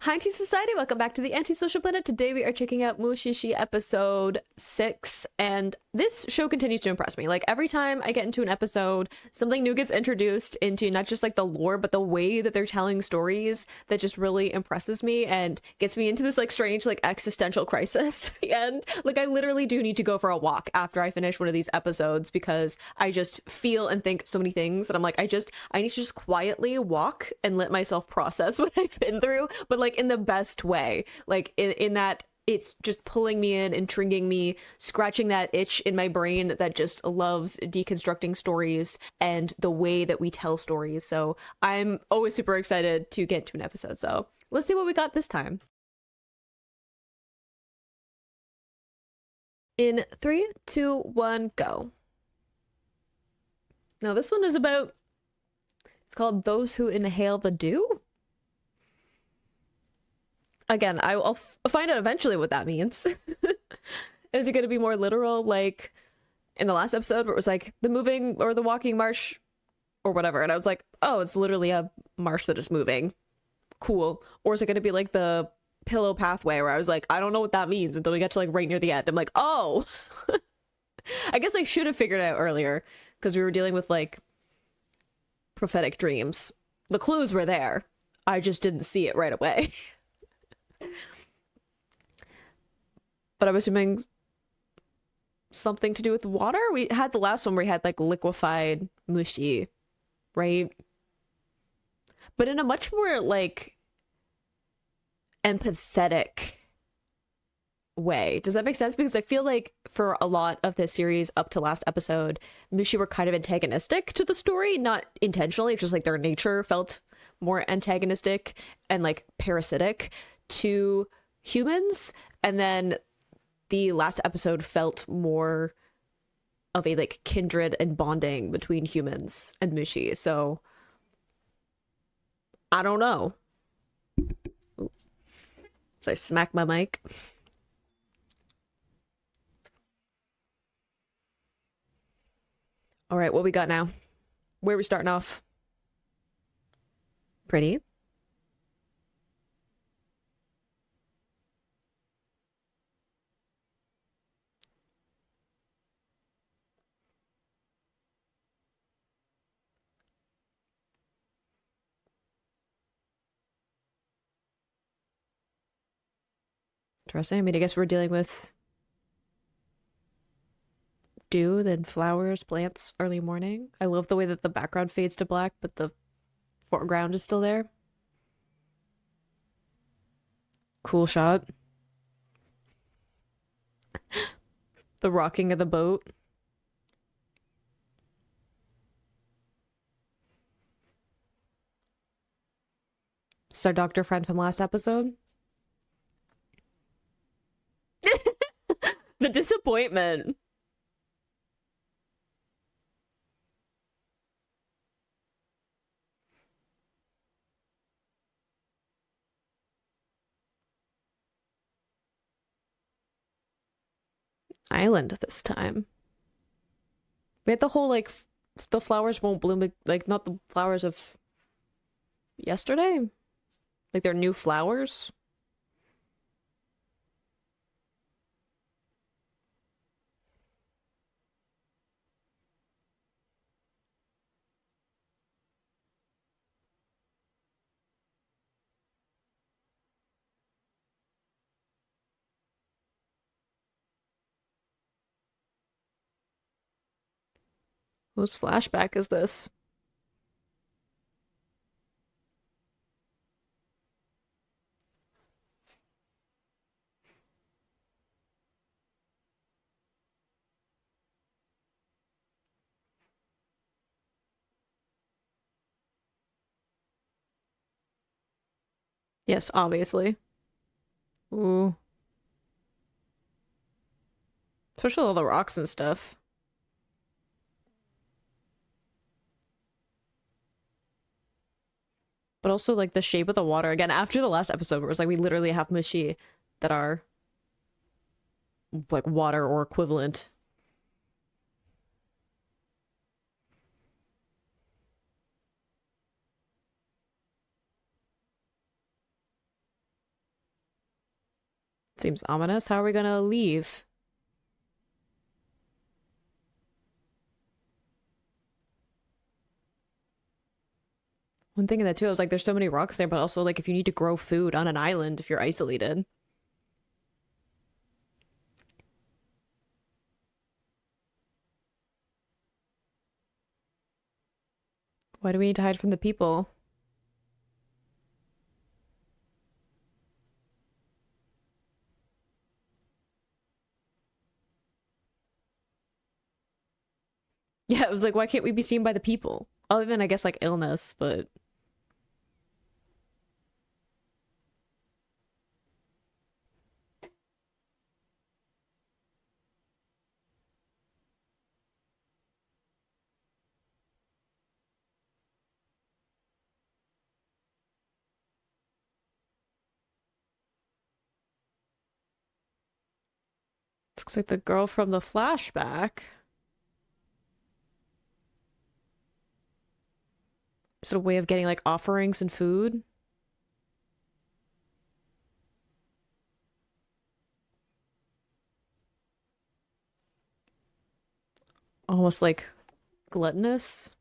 Hi, Anti-Society. Welcome back to the Anti-Social Planet. Today we are checking out Mushi-shi episode 6, and this show continues to impress me. Like, every time I get into an episode, something new gets introduced into not just like the lore, but the way that they're telling stories that just really impresses me and gets me into this like strange like existential crisis. And like, I literally do need to go for a walk after I finish one of these episodes because I just feel and think so many things, and I'm like, I need to just quietly walk and let myself process what I've been through, but like in the best way, like in that it's just pulling me in, intriguing me, scratching that itch in my brain that just loves deconstructing stories and the way that we tell stories. So I'm always super excited to get to an episode. So let's see what we got this time. In 3, 2, 1, go. Now this one is about, it's called Those Who Inhale the Dew. Again, I'll find out eventually what that means. Is it going to be more literal, like in the last episode where it was like the moving or the walking marsh or whatever? And I was like, oh, it's literally a marsh that is moving. Cool. Or is it going to be like the pillow pathway where I was like, I don't know what that means until we get to like right near the end. I'm like, oh, I guess I should have figured it out earlier because we were dealing with like prophetic dreams. The clues were there. I just didn't see it right away. But I'm assuming something to do with water. We had the last one where we had like liquefied mushi, right? But in a much more like empathetic way. Does that make sense? Because I feel like for a lot of this series up to last episode, mushi were kind of antagonistic to the story, not intentionally, it's just like their nature felt more antagonistic and like parasitic to humans. And then the last episode felt more of a like kindred and bonding between humans and Mushi. So I don't know. Ooh. So I smack my mic. All right, what we got now? Where are we starting off? Pretty. Interesting. I mean, I guess we're dealing with dew, then flowers, plants, early morning. I love the way that the background fades to black, but the foreground is still there. Cool shot. The rocking of the boat. It's our doctor friend from last episode. The disappointment. Island this time. We had the whole like the flowers won't bloom, like not the flowers of yesterday, like they're new flowers. Whose flashback is this? Yes, obviously. Ooh. Especially all the rocks and stuff. But also like the shape of the water. Again, after the last episode where it was like we literally have mushi that are like water or equivalent. Seems ominous. How are we gonna leave? One thing in that too, I was like, there's so many rocks there, but also like if you need to grow food on an island, if you're isolated, why do we need to hide from the people? Yeah, it was like, why can't we be seen by the people? Other than I guess like illness, but it looks like the girl from the flashback. Is it a way of getting like offerings and food? Almost like gluttonous.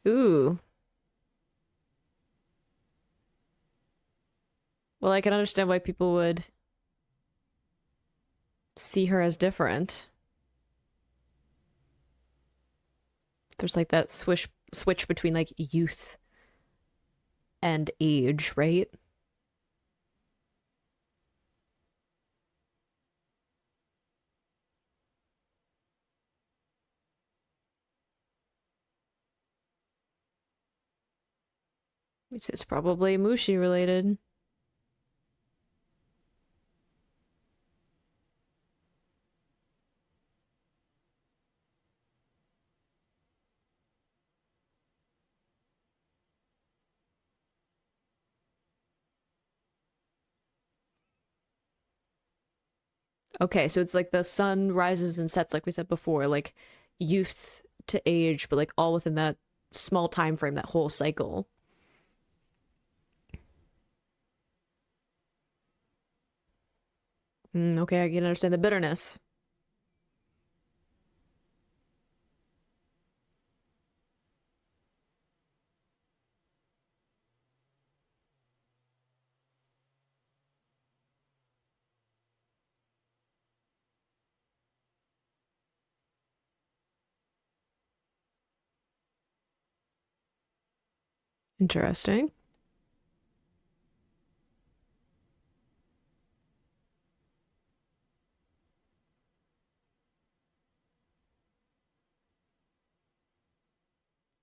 Ooh. Well, I can understand why people would see her as different. There's like that switch between like youth and age, right? It's probably Mushi related. Okay, so it's like the sun rises and sets, like we said before, like youth to age, but like all within that small time frame, that whole cycle. Okay, I can understand the bitterness. Interesting.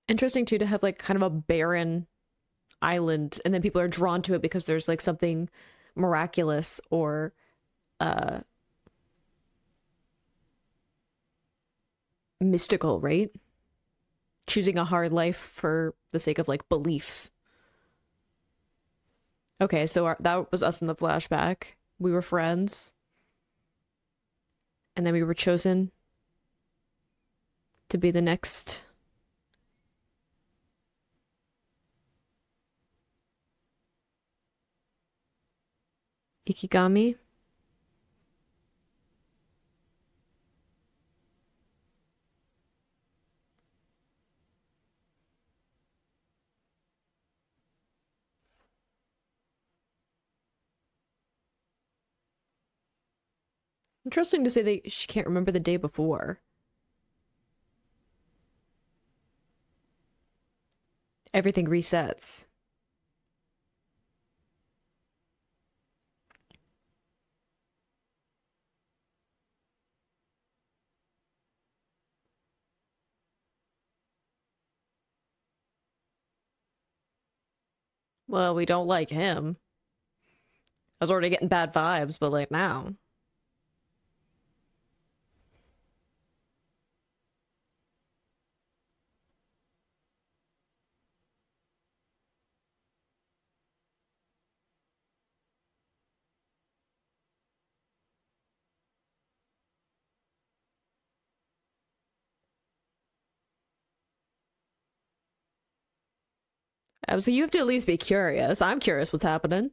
Interesting too to have like kind of a barren island and then people are drawn to it because there's like something miraculous or uh mystical, right? Choosing a hard life for the sake of like belief. Okay, so that was us in the flashback. We were friends, and then we were chosen to be the next Ikigami. Interesting to say that she can't remember the day before. Everything resets. Well, we don't like him. I was already getting bad vibes, but like now. So you have to at least be curious. I'm curious what's happening.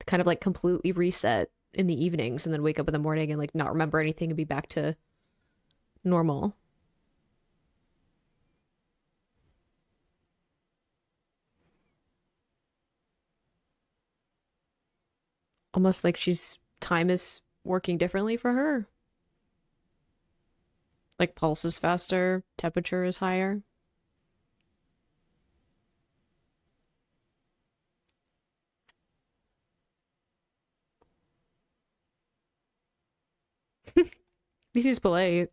Kind of like completely reset in the evenings and then wake up in the morning and like not remember anything and be back to normal. Almost like she's time is working differently for her. Like pulse is faster, temperature is higher. At least he's polite.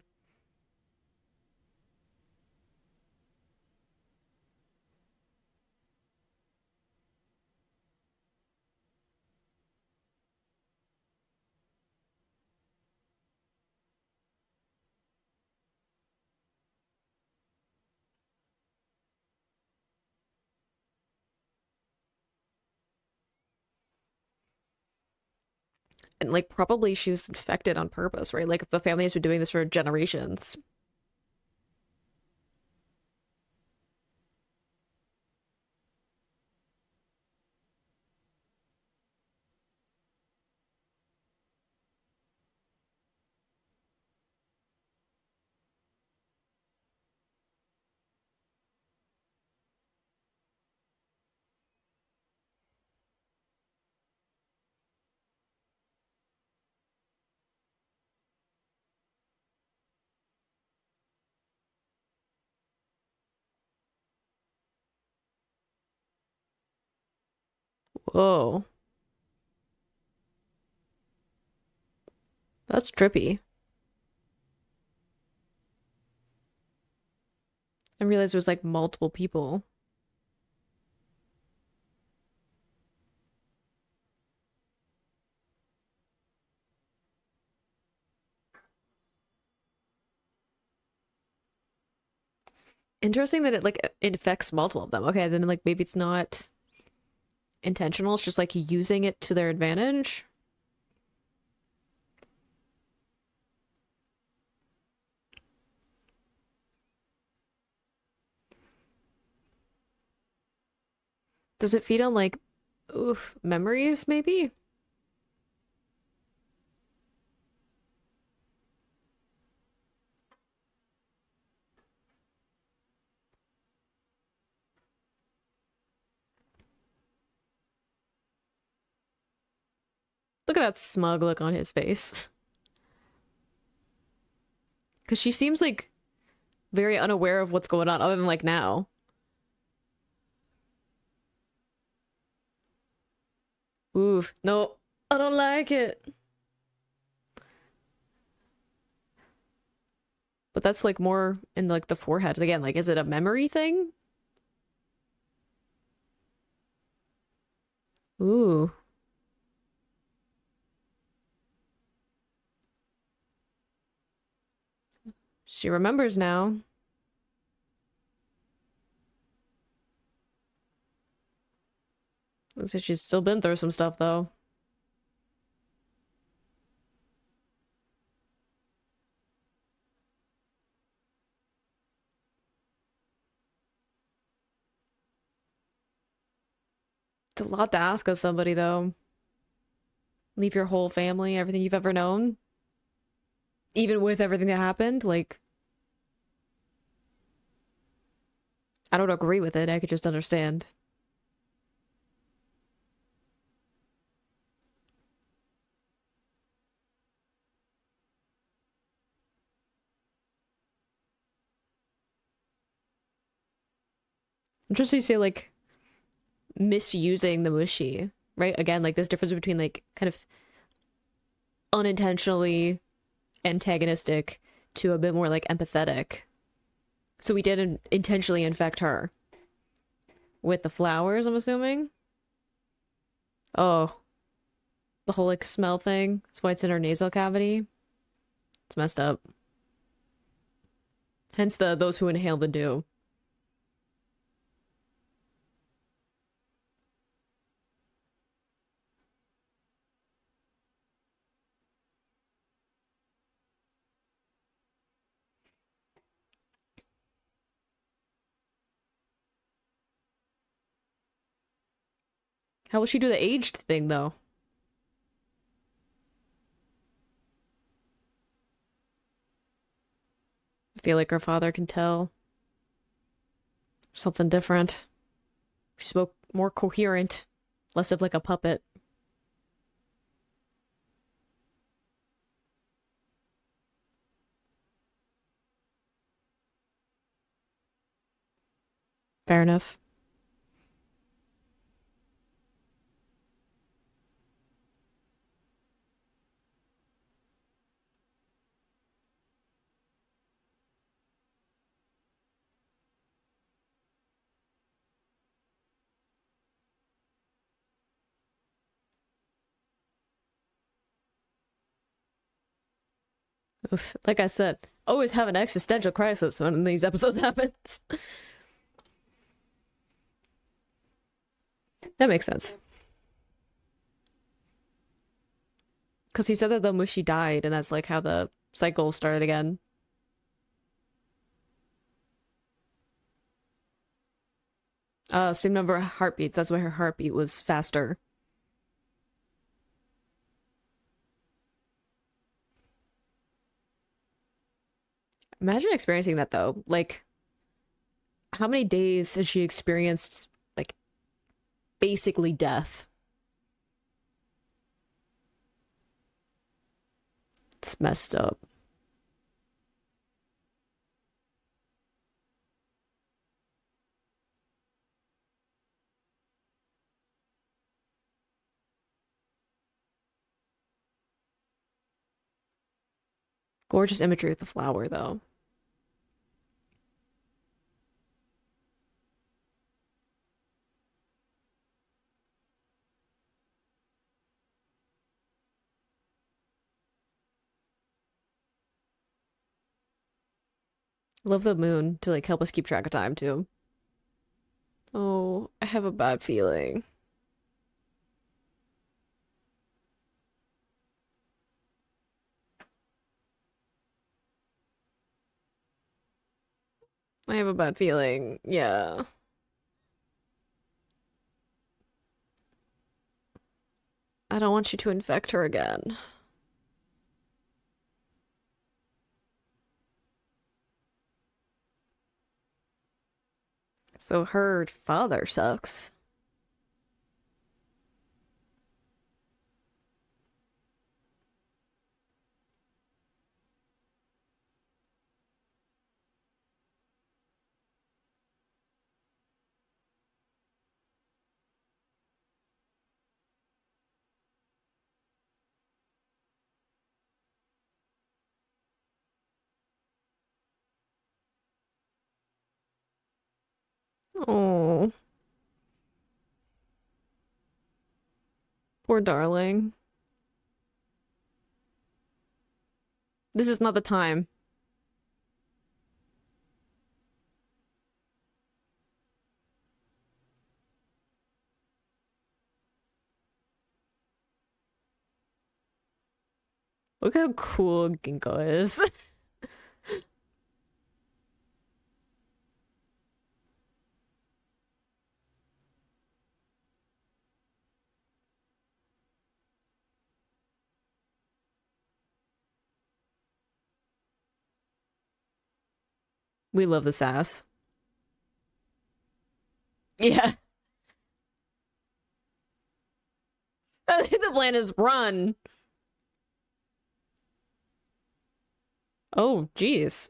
And like probably she was infected on purpose, right? Like if the family has been doing this for generations. Whoa. That's trippy. I realized it was like multiple people. Interesting that it like infects multiple of them. Okay, then like maybe it's not intentional, it's just like using it to their advantage. Does it feed on like oof, memories maybe? Look at that smug look on his face. Because she seems like very unaware of what's going on, other than like now. Oof, no, I don't like it. But that's like more in like the forehead. Again, like, is it a memory thing? Ooh, she remembers now. Looks like she's still been through some stuff though. It's a lot to ask of somebody though. Leave your whole family, everything you've ever known, even with everything that happened. Like, I don't agree with it. I could just understand. Interesting to say like misusing the mushi, right? Again, like this difference between like kind of unintentionally antagonistic to a bit more like empathetic. So we didn't intentionally infect her with the flowers, I'm assuming. Oh, the whole like smell thing. That's why it's in her nasal cavity. It's messed up. Hence the those who inhale the dew. How will she do the aged thing, though? I feel like her father can tell something different. She spoke more coherent, less of like a puppet. Fair enough. Oof. Like I said, always have an existential crisis when these episodes happens. That makes sense. Because he said that the Mushi died, and that's like how the cycle started again. Same number of heartbeats. That's why her heartbeat was faster. Imagine experiencing that though. Like, how many days has she experienced like basically death? It's messed up. Gorgeous imagery with the flower though. Love the moon to like help us keep track of time too. Oh, I have a bad feeling. I have a bad feeling. Yeah. I don't want you to infect her again. So her father sucks. Oh, poor darling. This is not the time. Look how cool Ginkgo is. We love the sass. Yeah. I think the plan is run. Oh, jeez.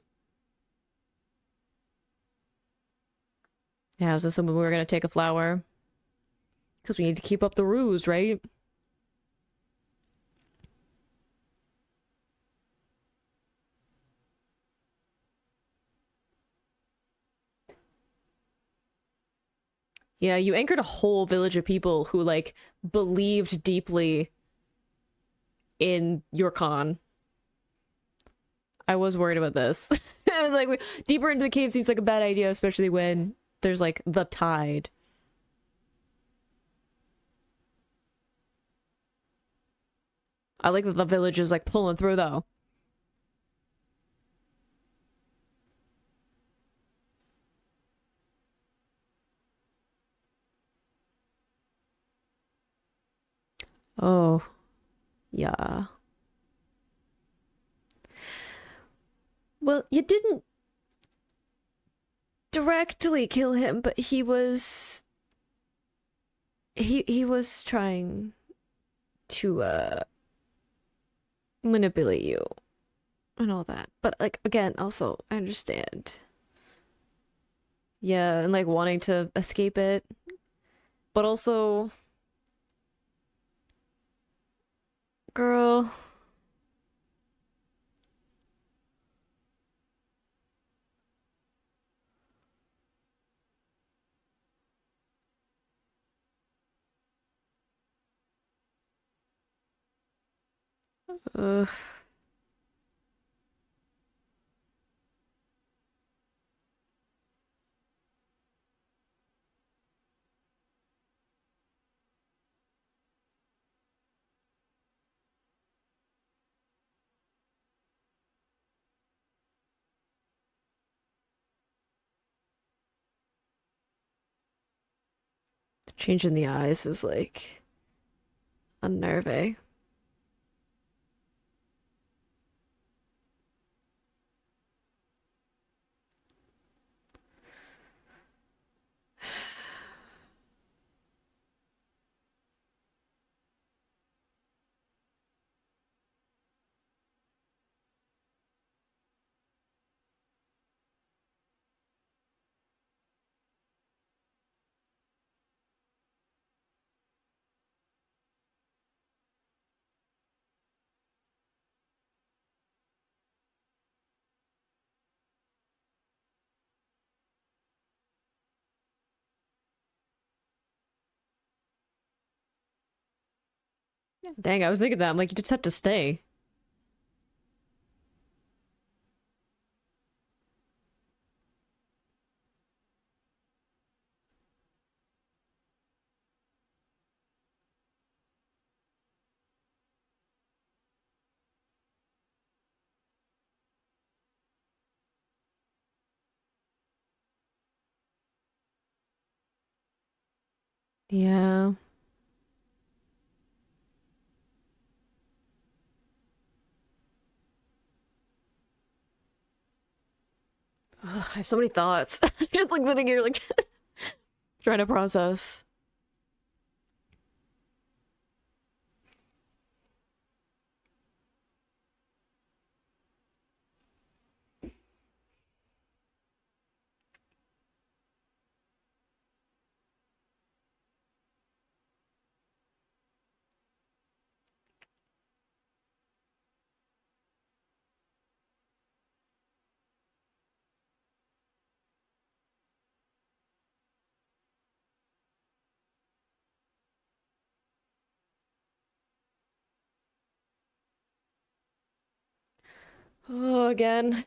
Yeah, I was assuming we were gonna take a flower. Because we need to keep up the ruse, right? Yeah, you anchored a whole village of people who, like, believed deeply in your con. I was worried about this. I was like, deeper into the cave seems like a bad idea, especially when there's, like, the tide. I like that the village is, like, pulling through, though. Oh, yeah. Well, you didn't directly kill him, but he was trying to manipulate you and all that. But like again, also I understand. Yeah, and like wanting to escape it, but also, girl. Ugh. The change in the eyes is like unnerving. Dang, I was thinking that. I'm like, you just have to stay. Yeah. Ugh, I have so many thoughts. Just like sitting here, like trying to process. Oh, again.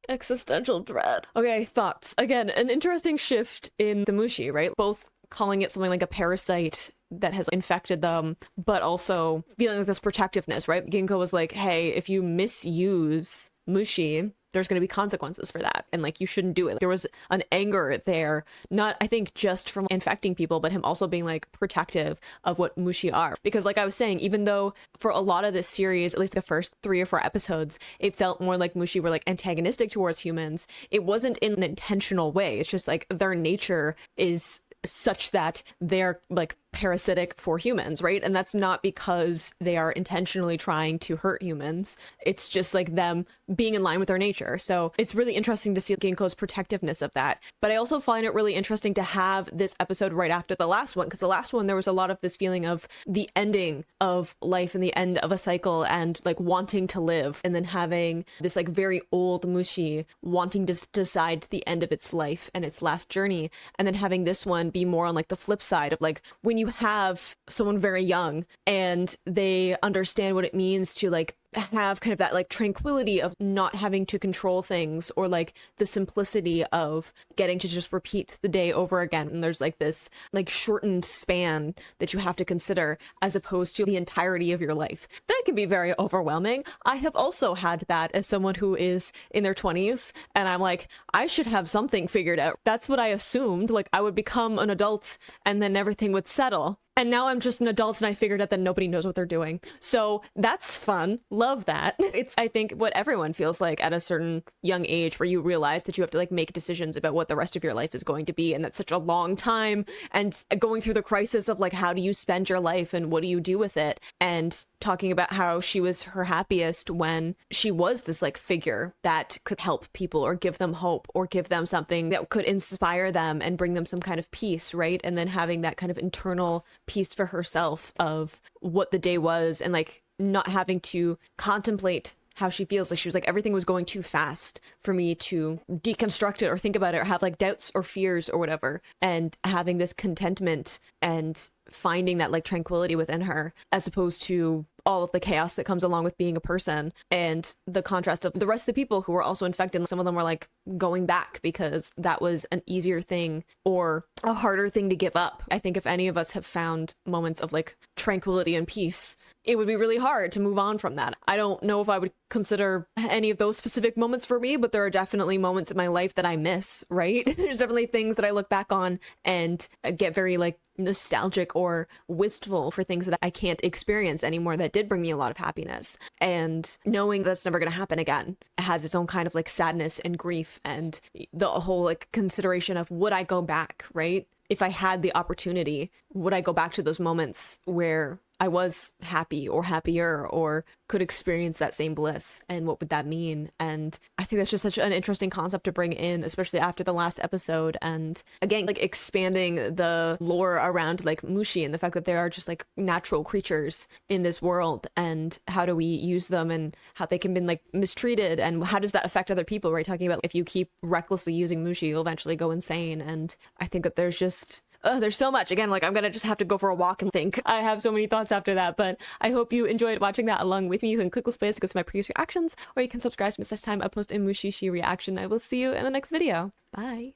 Existential dread. Okay, thoughts. Again, an interesting shift in the Mushi, right? Both calling it something like a parasite that has infected them, but also feeling like this protectiveness, right? Ginkgo was like, hey, if you misuse Mushi, there's going to be consequences for that. And like, you shouldn't do it. There was an anger there, not, I think, just from infecting people, but him also being like protective of what Mushi are. Because like I was saying, even though for a lot of this series, at least the first 3 or 4 episodes, it felt more like Mushi were like antagonistic towards humans, it wasn't in an intentional way. It's just like their nature is such that they're like parasitic for humans, right? And that's not because they are intentionally trying to hurt humans. It's just like them being in line with their nature. So it's really interesting to see Ginkgo's protectiveness of that. But I also find it really interesting to have this episode right after the last one, because the last one, there was a lot of this feeling of the ending of life and the end of a cycle and like wanting to live, and then having this like very old Mushi wanting to decide the end of its life and its last journey, and then having this one be more on like the flip side of like when you have someone very young and they understand what it means to like have kind of that like tranquility of not having to control things, or like the simplicity of getting to just repeat the day over again. And there's like this like shortened span that you have to consider as opposed to the entirety of your life. That can be very overwhelming. I have also had that as someone who is in their 20s, and I'm like, I should have something figured out. That's what I assumed. Like I would become an adult and then everything would settle. And now I'm just an adult and I figured out that nobody knows what they're doing. So that's fun. Love that. It's, I think, what everyone feels like at a certain young age, where you realize that you have to like make decisions about what the rest of your life is going to be. And that's such a long time. And going through the crisis of like, how do you spend your life and what do you do with it? And talking about how she was her happiest when she was this like figure that could help people or give them hope or give them something that could inspire them and bring them some kind of peace, right? And then having that kind of internal peace for herself of what the day was, and like not having to contemplate how she feels. Like she was like, everything was going too fast for me to deconstruct it or think about it or have like doubts or fears or whatever, and having this contentment and finding that like tranquility within her, as opposed to all of the chaos that comes along with being a person, and the contrast of the rest of the people who were also infected. Some of them were like going back because that was an easier thing or a harder thing to give up. I think if any of us have found moments of like tranquility and peace, it would be really hard to move on from that. I don't know if I would consider any of those specific moments for me, but there are definitely moments in my life that I miss, right? There's definitely things that I look back on and get very like nostalgic or wistful for things that I can't experience anymore that did bring me a lot of happiness. And knowing that's never going to happen again has its own kind of like sadness and grief, and the whole like consideration of, would I go back, right? If I had the opportunity, would I go back to those moments where I was happy or happier or could experience that same bliss, and what would that mean? And I think that's just such an interesting concept to bring in, especially after the last episode. And again, like expanding the lore around like Mushi and the fact that there are just like natural creatures in this world, and how do we use them and how they can be like mistreated, and how does that affect other people, right? Talking about if you keep recklessly using Mushi, you'll eventually go insane. And I think that there's just there's so much. Again, like I'm gonna just have to go for a walk and think. I have so many thoughts after that, but I hope you enjoyed watching that along with me. You can click this place to go to my previous reactions, or you can subscribe to miss next time I post a Mushi-shi reaction. I will see you in the next video. Bye.